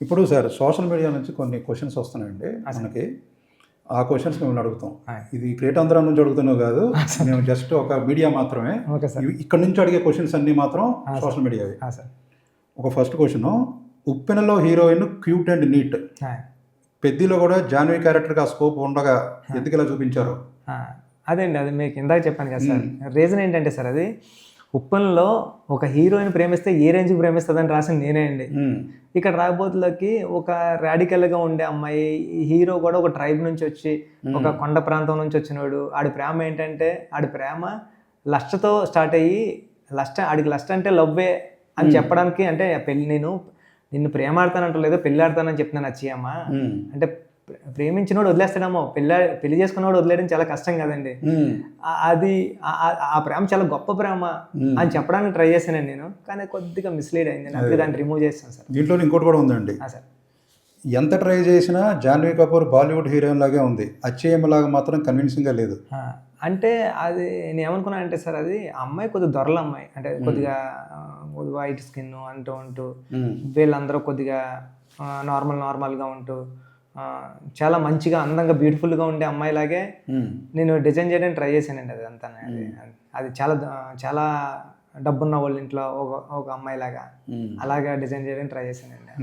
ఇప్పుడు sir social media నుంచి కొన్ని క్వశ్చన్స్ వస్తున్నాయండి మనకి. ఆ క్వశ్చన్స్ మిమ్మల్ని అడుగుతాం. ఇది క్రియేటాంధ్ర నుంచి అడుగుతున్నావు కాదు, మేము జస్ట్ ఒక మీడియా మాత్రమే. ఇక్కడ నుంచి అడిగే క్వశ్చన్స్ అన్నీ మాత్రం సోషల్ మీడియావి. ఒక ఫస్ట్ క్వశ్చన్, ఉప్పెనలో హీరోయిన్ క్యూట్ అండ్ నీట్, పెద్దిలో కూడా జాన్వీ క్యారెక్టర్కి ఆ స్కోప్ ఉండగా ఎందుకు ఇలా చూపించారు? అదే అండి, అది మీకు ఇందాక చెప్పాను కదా సార్. రీజన్ ఏంటంటే సార్, అది ఉప్పన్లో ఒక హీరోయిన్ ప్రేమిస్తే ఏ రేంజ్కి ప్రేమిస్తుందని రాసింది నేనే అండి. ఇక్కడ రాబోతులకి ఒక రాడికల్గా ఉండే అమ్మాయి, హీరో కూడా ఒక ట్రైబ్ నుంచి వచ్చి ఒక కొండ ప్రాంతం నుంచి వచ్చినాడు. ఆడి ప్రేమ ఏంటంటే, ఆడి ప్రేమ లస్ట్తో స్టార్ట్ అయ్యి ఆడికి లస్ట్ అంటే లవ్వే అని చెప్పడానికి, అంటే నిన్ను ప్రేమ ఆడతానంటలేదో పెళ్ళి ఆడతానని చెప్తున్నాను అచ్చయ్యమ్మ అంటే, ప్రేమించినోడు వదిలేస్తాడేమో, పెళ్లి చేసుకున్నవాడు వదిలేయడం చాలా కష్టం కదండి. అది ఆ ప్రేమ చాలా గొప్ప ప్రేమ అని చెప్పడానికి ట్రై చేశానండి నేను, కానీ కొద్దిగా మిస్లీడ్ అయింది. అందుకే దాన్ని రిమూవ్ చేస్తాను సార్. దీంట్లో ఇంకోటి కూడా ఉందండి సార్, ఎంత ట్రై చేసినా జాన్వీ కపూర్ బాలీవుడ్ హీరోయిన్ లాగే ఉంది, అచ్చయ్యమ్మ లాగా మాత్రం కన్విన్సింగ్గా లేదు. అంటే అది నేను ఏమనుకున్నా అంటే సార్, అది అమ్మాయి కొద్దిగా దొరల అమ్మాయి, అంటే కొద్దిగా వైట్ స్కిన్ ఉంటూ వీళ్ళందరూ కొద్దిగా నార్మల్గా ఉంటూ చాలా మంచిగా అందంగా బ్యూటిఫుల్గా ఉండే అమ్మాయిలాగే నేను డిజైన్ చేయడానికి ట్రై చేశానండి. అది అంతా అది చాలా చాలా డబ్బున్న వాళ్ళ ఇంట్లో ఒక అమ్మాయిలాగా అలాగా డిజైన్ చేయడానికి ట్రై చేశానండి.